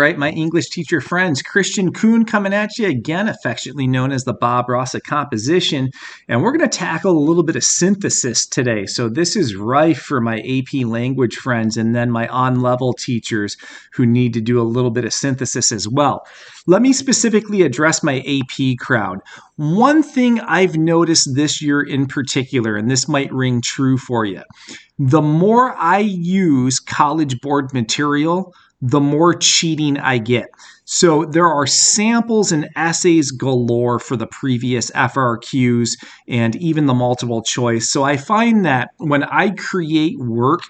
right, my English teacher friends, Kristian Kuhn coming at you again, affectionately known as the Bob Ross of composition. And we're going to tackle a little bit of synthesis today. So this is rife for my AP language friends and then my on-level teachers who need to do a little bit of synthesis as well. Let me specifically address my AP crowd. One thing I've noticed this year in particular, and this might ring true for you, the more I use College Board material, the more cheating I get. So there are samples and essays galore for the previous FRQs and even the multiple choice. So I find that when I create work,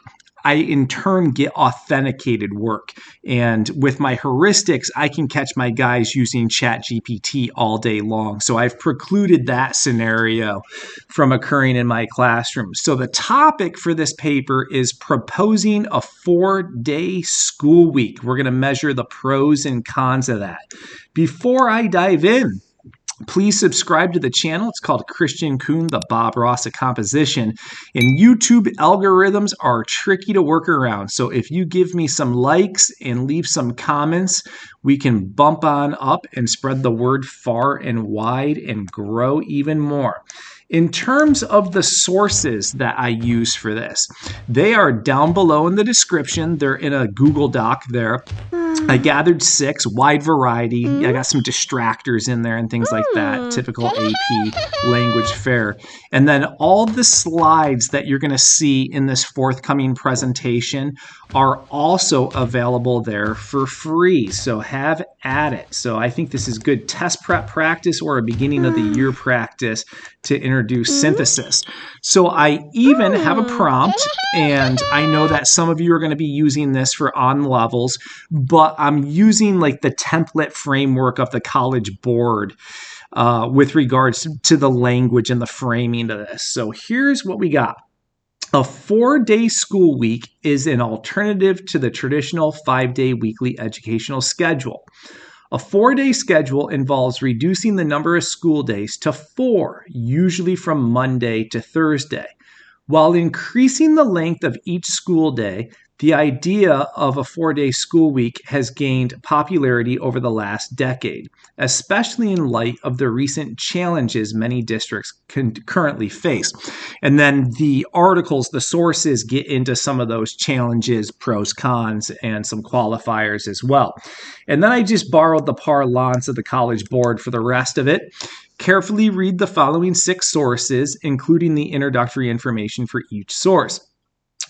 I in turn get authenticated work. And with my heuristics, I can catch my guys using ChatGPT all day long. So I've precluded that scenario from occurring in my classroom. So the topic for this paper is proposing a 4-day school week. We're going to measure the pros and cons of that. Before I dive in, please subscribe to the channel. It's called Kristian Kuhn, the Bob Ross of composition. And YouTube algorithms are tricky to work around. So if you give me some likes and leave some comments, we can bump on up and spread the word far and wide and grow even more. In terms of the sources that I use for this, they are down below in the description. They're in a Google Doc there. I gathered 6, wide variety. I got some distractors in there and things like that. Typical AP language fare. And then all the slides that you're going to see in this forthcoming presentation are also available there for free. So have at it. So I think this is good test prep practice or a beginning of the year practice to introduce synthesis. So I even have a prompt, and I know that some of you are going to be using this for on levels, but I'm using like the template framework of the College Board with regards to the language and the framing of this. So here's what we got. A 4-day school week is an alternative to the traditional 5-day weekly educational schedule. A 4-day schedule involves reducing the number of school days to 4, usually from Monday to Thursday. While increasing the length of each school day, the idea of a 4-day school week has gained popularity over the last decade, especially in light of the recent challenges many districts currently face. And then the articles, the sources get into some of those challenges, pros, cons, and some qualifiers as well. And then I just borrowed the parlance of the College Board for the rest of it. Carefully read the following 6 sources, including the introductory information for each source.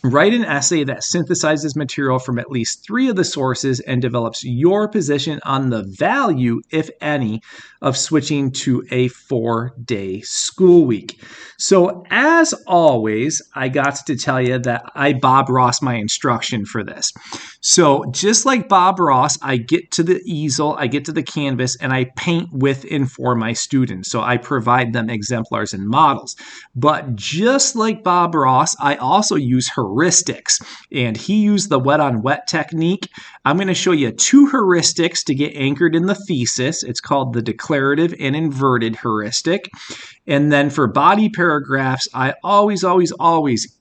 Write an essay that synthesizes material from at least 3 of the sources and develops your position on the value, if any, of switching to a 4-day school week. So as always, I got to tell you that I Bob Ross my instruction for this. So just like Bob Ross, I get to the easel, I get to the canvas, and I paint with and for my students. So I provide them exemplars and models. But just like Bob Ross, I also use heuristics, and he used the wet on wet technique. I'm going to show you 2 heuristics to get anchored in the thesis. It's called the declarative and inverted heuristic. And then for body paragraphs, I always,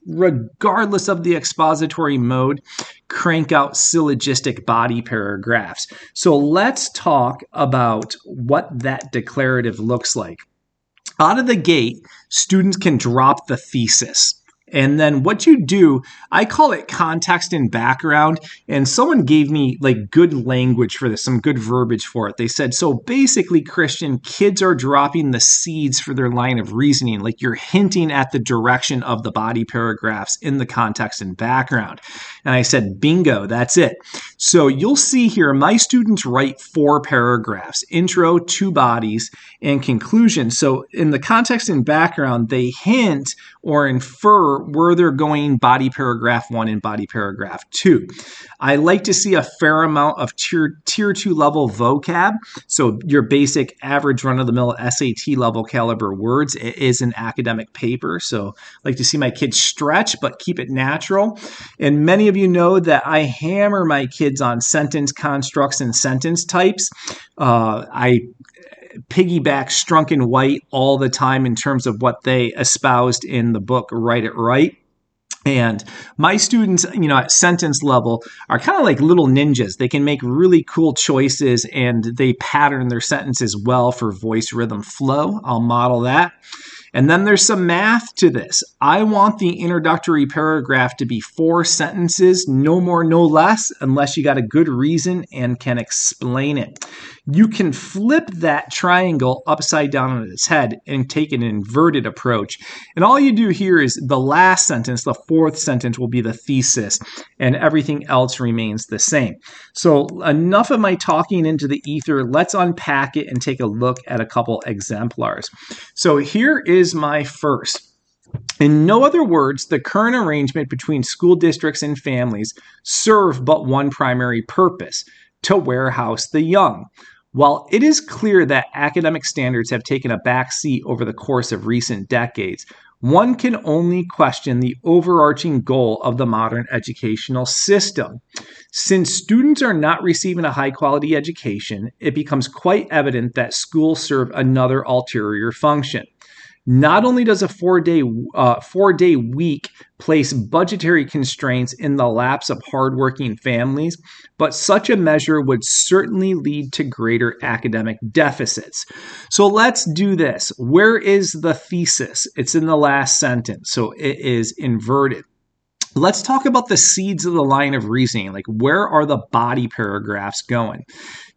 regardless of the expository mode, crank out syllogistic body paragraphs. So let's talk about what that declarative looks like. Out of the gate, students can drop the thesis. And then what you do, I call it context and background. And someone gave me like good language for this, some good verbiage for it. They said, so basically, Kristian, kids are dropping the seeds for their line of reasoning. Like you're hinting at the direction of the body paragraphs in the context and background. And I said, bingo, that's it. So you'll see here, my students write 4 paragraphs, intro, 2 bodies, and conclusion. So in the context and background, they hint or infer where they're going body paragraph 1 and body paragraph 2. I like to see a fair amount of tier 2 level vocab. So your basic average run-of-the-mill SAT level caliber words. It is an academic paper. So I like to see my kids stretch, but keep it natural. And many of you know that I hammer my kids on sentence constructs and sentence types. I piggyback Strunk and White all the time in terms of what they espoused in the book Write It Right. And my students, at sentence level are kind of like little ninjas. They can make really cool choices and they pattern their sentences well for voice, rhythm, flow. I'll model that. And then there's some math to this. I want the introductory paragraph to be 4 sentences, no more, no less, unless you got a good reason and can explain it. You can flip that triangle upside down on its head and take an inverted approach. And all you do here is the last sentence, the 4th sentence, will be the thesis, and everything else remains the same. So enough of my talking into the ether. Let's unpack it and take a look at a couple exemplars. So here is my first. In no other words, the current arrangement between school districts and families serve but one primary purpose: to warehouse the young. While it is clear that academic standards have taken a backseat over the course of recent decades, one can only question the overarching goal of the modern educational system. Since students are not receiving a high-quality education, it becomes quite evident that schools serve another ulterior function. Not only does a four-day week place budgetary constraints in the laps of hardworking families, but such a measure would certainly lead to greater academic deficits. So let's do this. Where is the thesis? It's in the last sentence, so it is inverted. Let's talk about the seeds of the line of reasoning. Like, where are the body paragraphs going?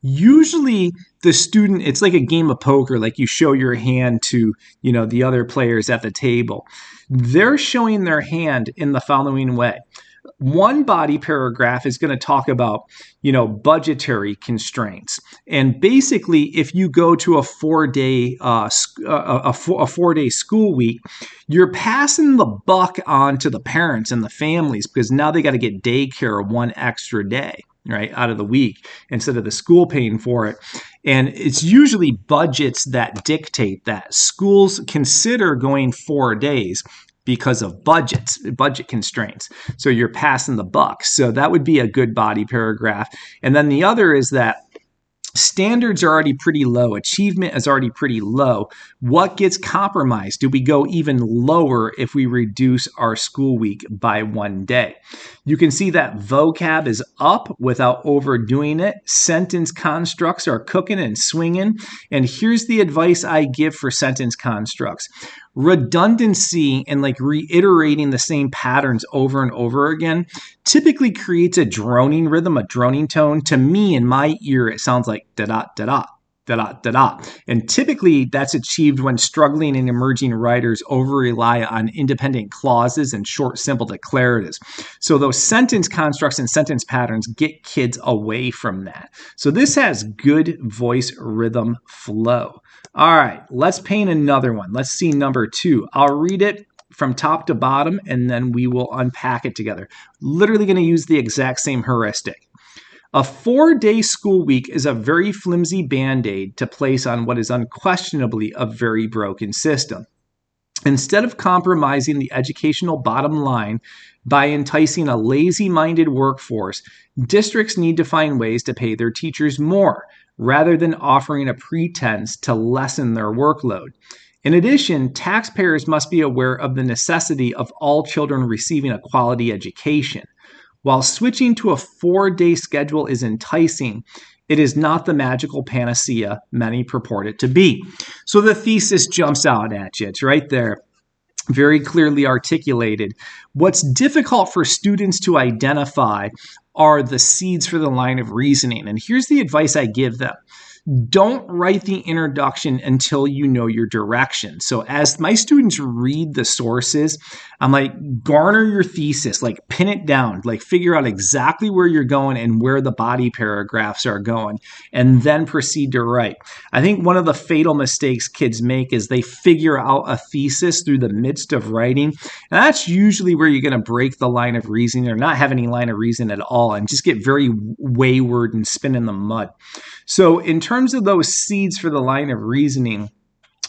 Usually the student, it's like a game of poker, like you show your hand to, the other players at the table. They're showing their hand in the following way. One body paragraph is going to talk about, budgetary constraints. And basically, if you go to a 4-day school week, you're passing the buck on to the parents and the families, because now they got to get daycare 1 extra day, right, out of the week instead of the school paying for it. And it's usually budgets that dictate that. Schools consider going 4 days because of budget constraints. So you're passing the buck. So that would be a good body paragraph. And then the other is that standards are already pretty low. Achievement is already pretty low. What gets compromised? Do we go even lower if we reduce our school week by 1 day? You can see that vocab is up without overdoing it. Sentence constructs are cooking and swinging. And here's the advice I give for sentence constructs. Redundancy and reiterating the same patterns over and over again typically creates a droning rhythm, a droning tone. To me, in my ear, it sounds like da-da, da-da, da-da, da-da. And typically that's achieved when struggling and emerging writers over-rely on independent clauses and short, simple declaratives. So those sentence constructs and sentence patterns get kids away from that. So this has good voice rhythm flow. All right, let's paint another one. Let's see number 2. I'll read it from top to bottom, and then we will unpack it together. Literally going to use the exact same heuristic. A 4-day school week is a very flimsy band-aid to place on what is unquestionably a very broken system. Instead of compromising the educational bottom line by enticing a lazy-minded workforce, districts need to find ways to pay their teachers more, rather than offering a pretense to lessen their workload. In addition, taxpayers must be aware of the necessity of all children receiving a quality education. While switching to a 4-day schedule is enticing, it is not the magical panacea many purport it to be. So the thesis jumps out at you. It's right there, very clearly articulated. What's difficult for students to identify are the seeds for the line of reasoning. And here's the advice I give them. Don't write the introduction until you know your direction. So as my students read the sources, I'm like, garner your thesis, pin it down, figure out exactly where you're going and where the body paragraphs are going, and then proceed to write. I think one of the fatal mistakes kids make is they figure out a thesis through the midst of writing. And that's usually where you're going to break the line of reasoning or not have any line of reason at all and just get very wayward and spin in the mud. So in terms of those seeds for the line of reasoning,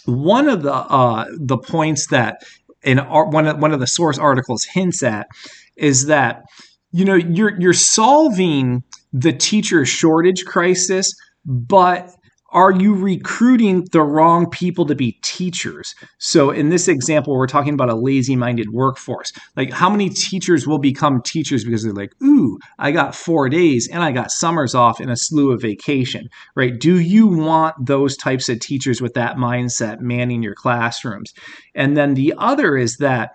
one of the points that one of the source articles hints at is that you're solving the teacher shortage crisis, but Are you recruiting the wrong people to be teachers? So in this example, we're talking about a lazy-minded workforce. Like, how many teachers will become teachers because they're like, ooh, I got 4 days and I got summers off and a slew of vacation, right? Do you want those types of teachers with that mindset manning your classrooms? And then the other is that,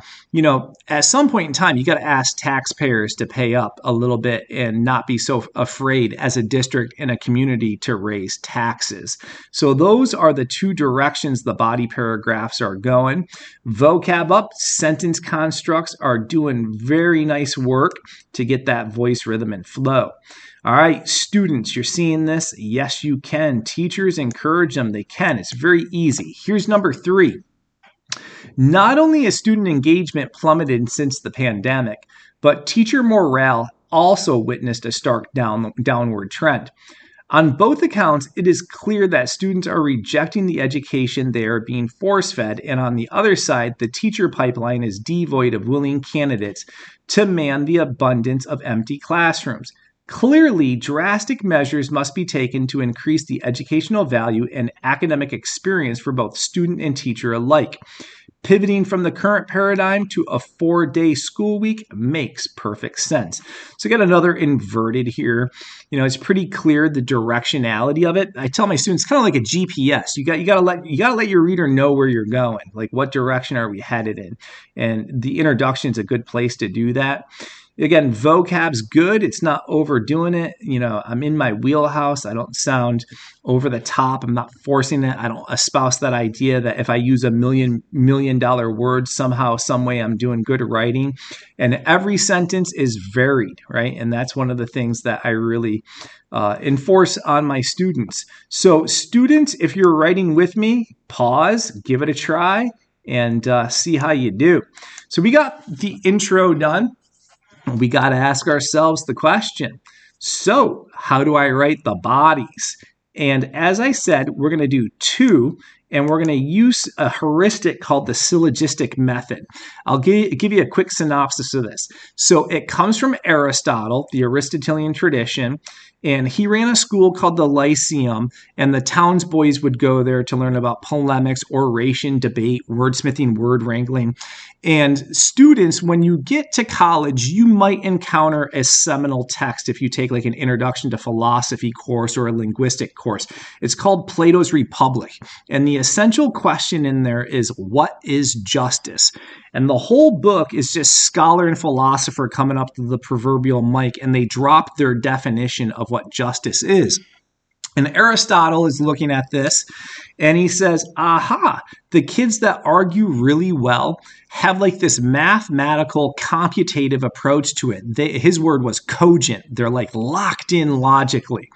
at some point in time, you got to ask taxpayers to pay up a little bit and not be so afraid as a district and a community to raise taxes. So those are the two directions the body paragraphs are going. Vocab up, sentence constructs are doing very nice work to get that voice rhythm and flow. All right, students, you're seeing this? Yes, you can. Teachers encourage them. They can. It's very easy. Here's number 3. Not only has student engagement plummeted since the pandemic, but teacher morale also witnessed a stark downward trend. On both accounts, it is clear that students are rejecting the education they are being force-fed, and on the other side, the teacher pipeline is devoid of willing candidates to man the abundance of empty classrooms. Clearly, drastic measures must be taken to increase the educational value and academic experience for both student and teacher alike. Pivoting from the current paradigm to a 4-day school week makes perfect sense. So I got another inverted here. It's pretty clear the directionality of it. I tell my students, kind of like a GPS. You got to let your reader know where you're going. Like, what direction are we headed in? And the introduction is a good place to do that. Again, vocab's good. It's not overdoing it. I'm in my wheelhouse. I don't sound over the top. I'm not forcing it. I don't espouse that idea that if I use $1 million word, somehow, some way I'm doing good writing. And every sentence is varied, right? And that's one of the things that I really enforce on my students. So students, if you're writing with me, pause, give it a try, and see how you do. So we got the intro done. We got to ask ourselves the question, so how do I write the bodies? And as I said, we're going to do 2, and we're going to use a heuristic called the syllogistic method. I'll give you a quick synopsis of this. So it comes from Aristotle, the Aristotelian tradition, and he ran a school called the Lyceum, and the townsboys would go there to learn about polemics, oration, debate, wordsmithing, word wrangling. And students, when you get to college, you might encounter a seminal text if you take like an introduction to philosophy course or a linguistic course. It's called Plato's Republic. And the essential question in there is, what is justice? And the whole book is just scholar and philosopher coming up to the proverbial mic, and they drop their definition of what justice is. And Aristotle is looking at this, and he says, aha, the kids that argue really well have like this mathematical, computative approach to it. His word was cogent. They're like locked in logically.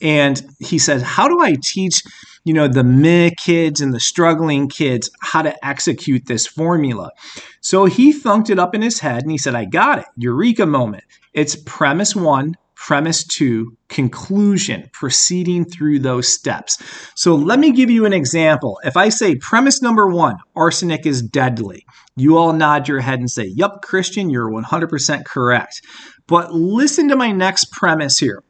And he says, how do I teach the meh kids and the struggling kids how to execute this formula? So he thunked it up in his head and he said, I got it. Eureka moment. It's premise 1, premise 2, conclusion, proceeding through those steps. So let me give you an example. If I say premise number 1, arsenic is deadly, you all nod your head and say, yep, Kristian, you're 100% correct. But listen to my next premise here.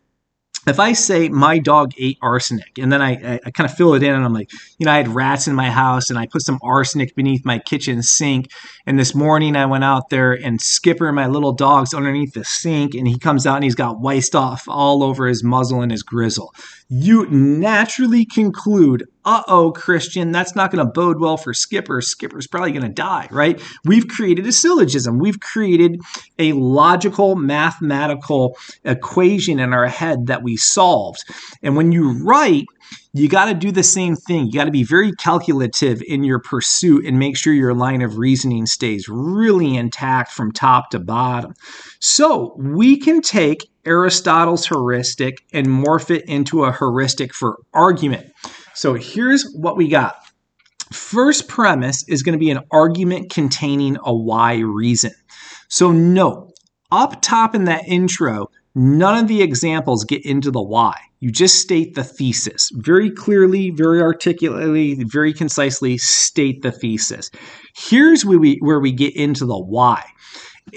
If I say my dog ate arsenic, and then I kind of fill it in, and I'm like, I had rats in my house, and I put some arsenic beneath my kitchen sink, and this morning I went out there, and Skipper, my little dog's underneath the sink, and he comes out and he's got white stuff all over his muzzle and his grizzle. You naturally conclude, Kristian, that's not going to bode well for Skipper. Skipper's probably going to die, right? We've created a syllogism. We've created a logical mathematical equation in our head that we solved. And when you write, you got to do the same thing. You got to be very calculative in your pursuit and make sure your line of reasoning stays really intact from top to bottom. So we can take Aristotle's heuristic and morph it into a heuristic for argument. So here's what we got. First premise is going to be an argument containing a why reason. So note, up top in that intro, none of the examples get into the why. You just state the thesis. Very clearly, very articulately, very concisely state the thesis. Here's where we get into the why.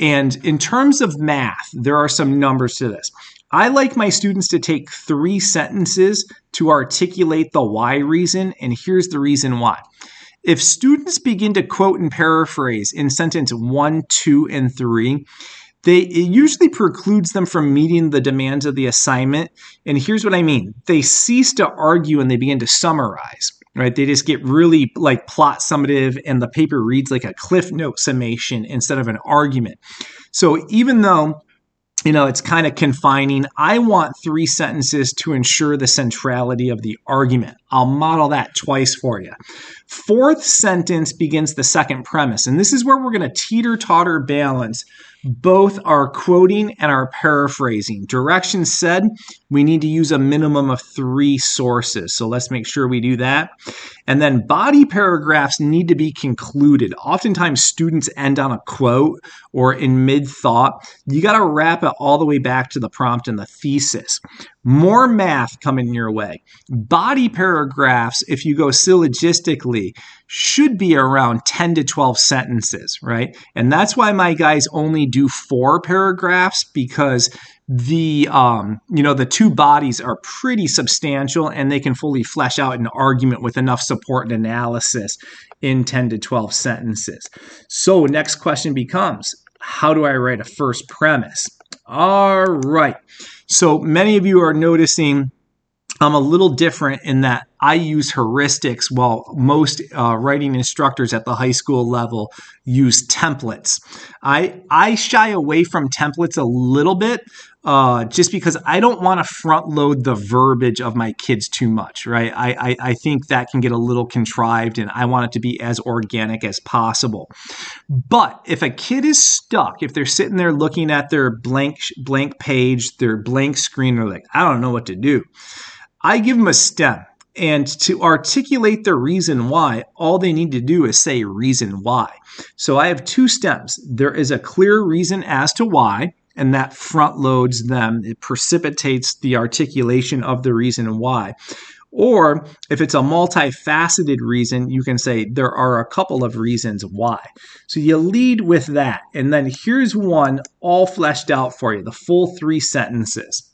And in terms of math, there are some numbers to this. I like my students to take 3 sentences to articulate the why reason, and here's the reason why. If students begin to quote and paraphrase in sentence 1, 2, and 3, it usually precludes them from meeting the demands of the assignment. And here's what I mean. They cease to argue and they begin to summarize, right? They just get really like plot summative and the paper reads like a Cliff Note summation instead of an argument. So even though it's kind of confining, I want 3 sentences to ensure the centrality of the argument. I'll model that twice for you. 4th sentence begins the second premise, and this is where we're going to teeter-totter balance both our quoting and our paraphrasing. Directions said we need to use a minimum of 3 sources, so let's make sure we do that. And then body paragraphs need to be concluded. Oftentimes students end on a quote or in mid-thought. You got to wrap it all the way back to the prompt and the thesis. More math coming your way. Body paragraphs, if you go syllogistically, should be around 10 to 12 sentences, right? And that's why my guys only do 4 paragraphs, because the 2 bodies are pretty substantial and they can fully flesh out an argument with enough support and analysis in 10 to 12 sentences. So next question becomes, how do I write a first premise? All right. So many of you are noticing I'm a little different in that I use heuristics while most writing instructors at the high school level use templates. I shy away from templates a little bit just because I don't want to front load the verbiage of my kids too much, right? I think that can get a little contrived and I want it to be as organic as possible. But if a kid is stuck, if they're sitting there looking at their blank page, their blank screen, they're like, I don't know what to do. I give them a stem, and to articulate the reason why, all they need to do is say reason why. So I have 2 stems. There is a clear reason as to why, and that front loads them. It precipitates the articulation of the reason why. Or if it's a multifaceted reason, you can say there are a couple of reasons why. So you lead with that, and then here's one all fleshed out for you, the full 3 sentences.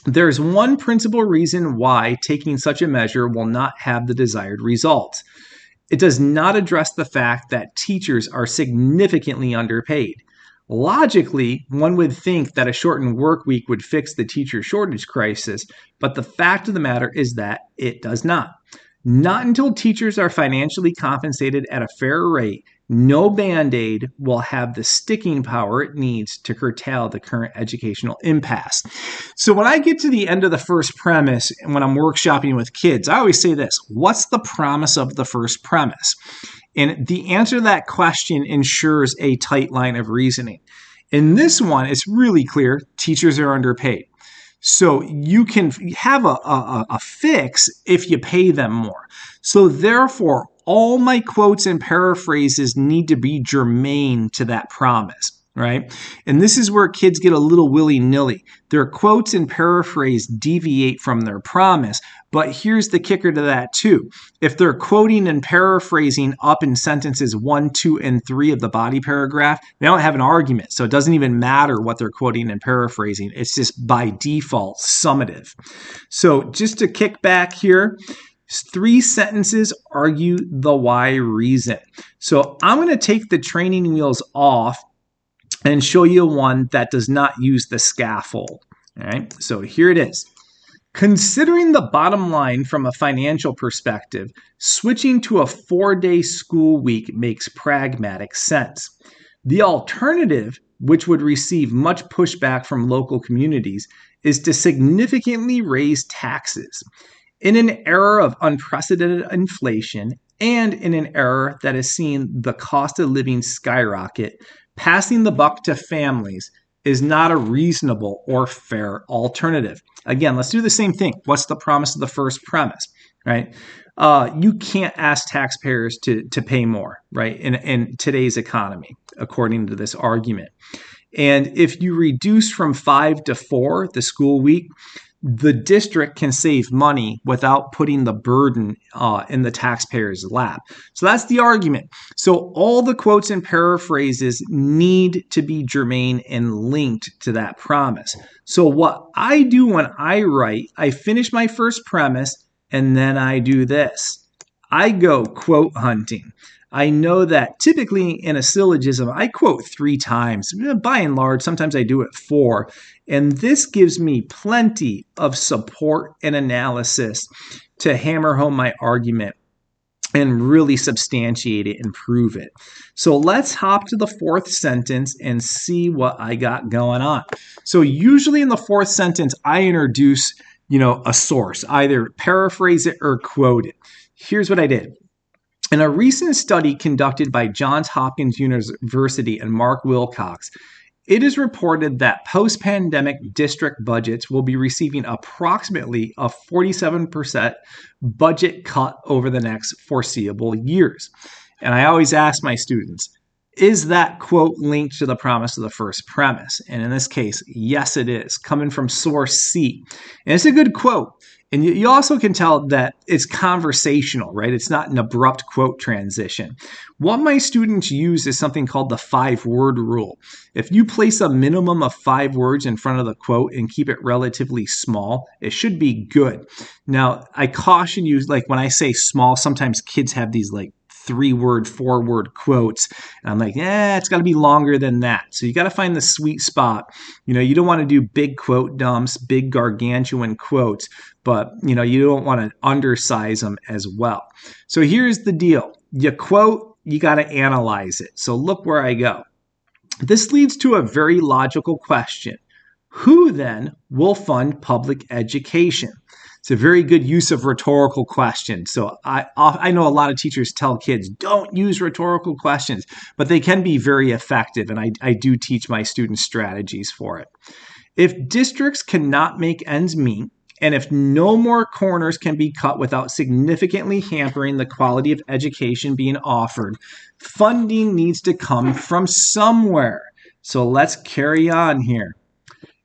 There's one principal reason why taking such a measure will not have the desired results. It does not address the fact that teachers are significantly underpaid. Logically, one would think that a shortened work week would fix the teacher shortage crisis, but the fact of the matter is that it does not. Not until teachers are financially compensated at a fair rate, no Band-Aid will have the sticking power it needs to curtail the current educational impasse. So when I get to the end of the first premise and when I'm workshopping with kids, I always say this: what's the promise of the first premise? And the answer to that question ensures a tight line of reasoning. In this one, it's really clear: teachers are underpaid. So you can have a fix if you pay them more. So therefore, all my quotes and paraphrases need to be germane to that promise, right? And this is where kids get a little willy-nilly. Their quotes and paraphrase deviate from their promise, but here's the kicker to that too. If they're quoting and paraphrasing up in sentences 1, 2, and 3 of the body paragraph, they don't have an argument, so it doesn't even matter what they're quoting and paraphrasing. It's just by default summative. So just to kick back here, 3 sentences argue the why reason. So I'm going to take the training wheels off and show you one that does not use the scaffold. All right, so here it is. Considering the bottom line from a financial perspective, switching to a 4-day school week makes pragmatic sense. The alternative, which would receive much pushback from local communities, is to significantly raise taxes. In an era of unprecedented inflation and in an era that has seen the cost of living skyrocket, passing the buck to families is not a reasonable or fair alternative. Again, let's do the same thing. What's the promise of the first premise, right? You can't ask taxpayers to pay more, right, in today's economy, according to this argument. And if you reduce from 5 to 4 the school week, the district can save money without putting the burden in the taxpayer's lap. So that's the argument. So all the quotes and paraphrases need to be germane and linked to that promise. So what I do when I write, I finish my first premise and then I do this. I go quote hunting. I know that typically in a syllogism, I quote 3 times. By and large, sometimes I do it 4. And this gives me plenty of support and analysis to hammer home my argument and really substantiate it and prove it. So let's hop to the 4th sentence and see what I got going on. So usually in the 4th sentence, I introduce, a source, either paraphrase it or quote it. Here's what I did. In a recent study conducted by Johns Hopkins University and Mark Wilcox, it is reported that post-pandemic district budgets will be receiving approximately a 47% budget cut over the next foreseeable years. And I always ask my students, is that quote linked to the promise of the first premise? And in this case, yes, it is, coming from source C. And it's a good quote. And you also can tell that it's conversational, right? It's not an abrupt quote transition. What my students use is something called the 5-word rule. If you place a minimum of 5 words in front of the quote and keep it relatively small, it should be good. Now, I caution you, like when I say small, sometimes kids have these like 3-word, 4-word quotes. And I'm like, it's got to be longer than that. So you got to find the sweet spot. You don't want to do big quote dumps, big gargantuan quotes, but you don't want to undersize them as well. So here's the deal. You quote, you got to analyze it. So look where I go. This leads to a very logical question. Who then will fund public education? It's a very good use of rhetorical questions. So I know a lot of teachers tell kids, don't use rhetorical questions, but they can be very effective, and I do teach my students strategies for it. If districts cannot make ends meet, and if no more corners can be cut without significantly hampering the quality of education being offered, funding needs to come from somewhere. So let's carry on here.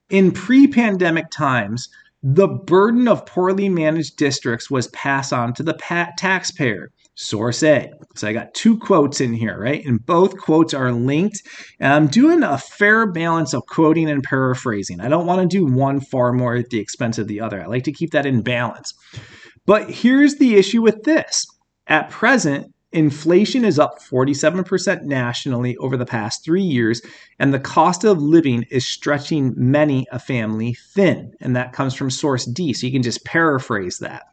In pre-pandemic times, the burden of poorly managed districts was passed on to the taxpayer. Source A. So I got 2 quotes in here, right? And both quotes are linked. And I'm doing a fair balance of quoting and paraphrasing. I don't want to do one far more at the expense of the other. I like to keep that in balance. But here's the issue with this. At present, inflation is up 47% nationally over the past 3 years, and the cost of living is stretching many a family thin. And that comes from source D, so you can just paraphrase that.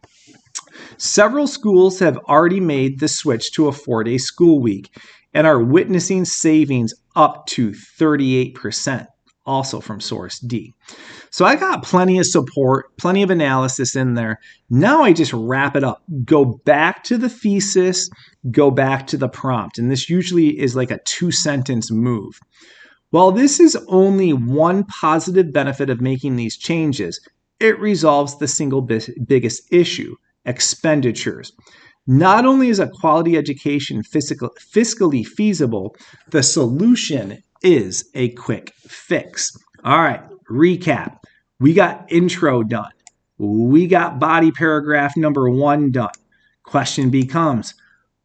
Several schools have already made the switch to a 4-day school week and are witnessing savings up to 38%, also from source D. So I got plenty of support, plenty of analysis in there. Now I just wrap it up. Go back to the thesis, go back to the prompt. And this usually is like a 2-sentence move. While this is only one positive benefit of making these changes, it resolves the single biggest issue, expenditures. Not only is a quality education fiscally feasible, the solution is a quick fix. All right, recap. We got intro done. We got body paragraph number 1 done. Question becomes,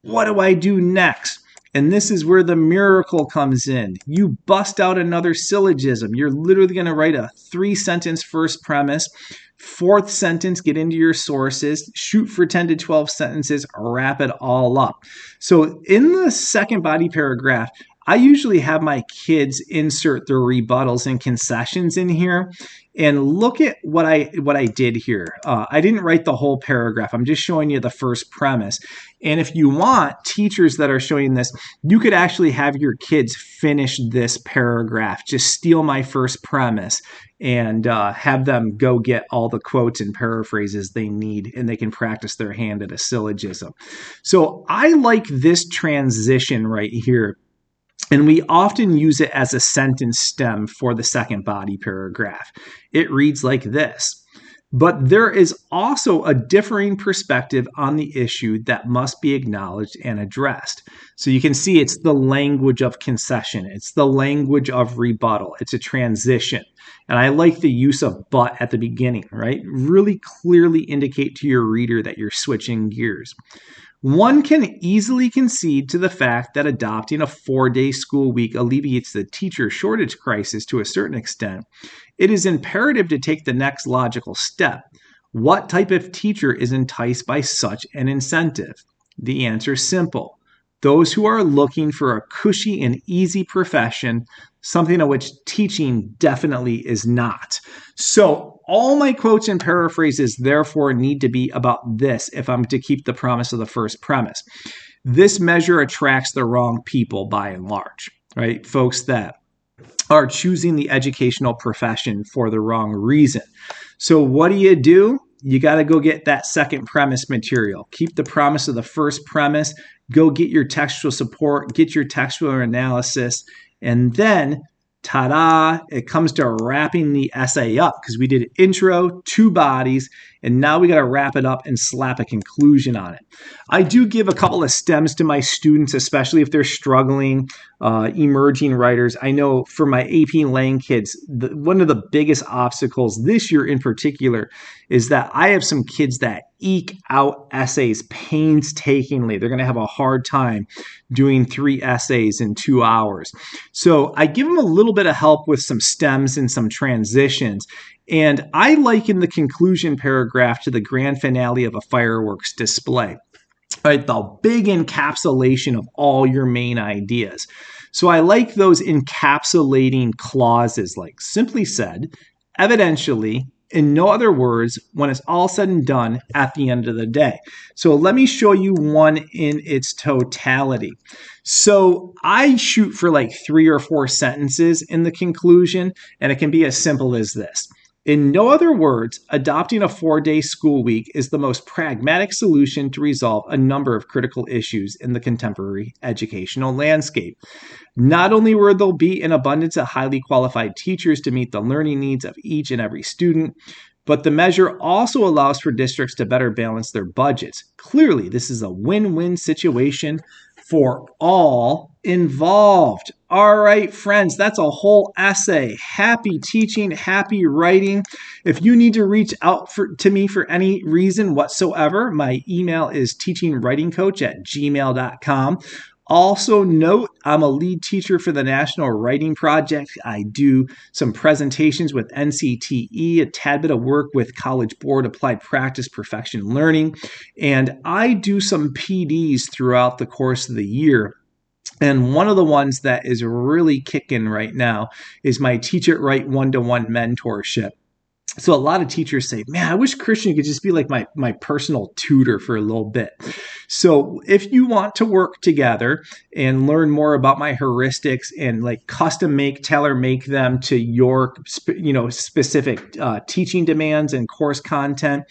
what do I do next? And this is where the miracle comes in. You bust out another syllogism. You're literally going to write a 3-sentence first premise. 4th sentence, get into your sources, shoot for 10 to 12 sentences, wrap it all up. So in the second body paragraph, I usually have my kids insert their rebuttals and concessions in here. And look at what I did here. I didn't write the whole paragraph. I'm just showing you the first premise. And if you want, teachers that are showing this, you could actually have your kids finish this paragraph. Just steal my first premise and have them go get all the quotes and paraphrases they need, and they can practice their hand at a syllogism. So I like this transition right here. And we often use it as a sentence stem for the second body paragraph. It reads like this. But there is also a differing perspective on the issue that must be acknowledged and addressed. So you can see it's the language of concession. It's the language of rebuttal. It's a transition. And I like the use of but at the beginning, right? Really clearly indicate to your reader that you're switching gears. One can easily concede to the fact that adopting a 4-day school week alleviates the teacher shortage crisis to a certain extent. It is imperative to take the next logical step. What type of teacher is enticed by such an incentive? The answer is simple. Those who are looking for a cushy and easy profession, something of which teaching definitely is not. So all my quotes and paraphrases therefore need to be about this if I'm to keep the promise of the first premise. This measure attracts the wrong people by and large, right? Folks that are choosing the educational profession for the wrong reason. So what do? You got to go get that second premise material. Keep the promise of the first premise. Go get your textual support, get your textual analysis, and then, ta-da, it comes to wrapping the essay up because we did an intro, 2 bodies, and now we got to wrap it up and slap a conclusion on it. I do give a couple of stems to my students, especially if they're struggling, emerging writers. I know for my AP Lang kids, one of the biggest obstacles this year in particular is that I have some kids that eke out essays painstakingly. They're going to have a hard time doing 3 essays in 2 hours. So I give them a little bit of help with some stems and some transitions. And I liken the conclusion paragraph to the grand finale of a fireworks display. Right, the big encapsulation of all your main ideas. So I like those encapsulating clauses like simply said, evidentially, in no other words, when it's all said and done at the end of the day. So let me show you one in its totality. So I shoot for like 3 or 4 sentences in the conclusion, and it can be as simple as this. In no other words, adopting a 4-day school week is the most pragmatic solution to resolve a number of critical issues in the contemporary educational landscape. Not only will there be an abundance of highly qualified teachers to meet the learning needs of each and every student, but the measure also allows for districts to better balance their budgets. Clearly, this is a win-win situation for all involved. All right, friends, that's a whole essay. Happy teaching, happy writing. If you need to reach out to me for any reason whatsoever, my email is teachingwritingcoach@gmail.com. Also note, I'm a lead teacher for the National Writing Project. I do some presentations with NCTE, a tad bit of work with College Board Applied Practice Perfection Learning, and I do some PDs throughout the course of the year. And one of the ones that is really kicking right now is my Teach It Right one-to-one mentorship. So a lot of teachers say, man, I wish Kristian could just be like my personal tutor for a little bit. So if you want to work together and learn more about my heuristics and like custom make, tailor make them to your specific teaching demands and course content,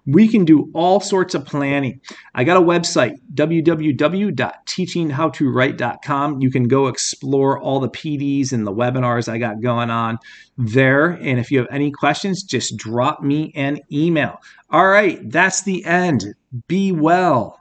we can do all sorts of planning. I got a website, www.teachinghowtowrite.com. You can go explore all the PDs and the webinars I got going on there. And if you have any questions, just drop me an email. All right, that's the end. Be well.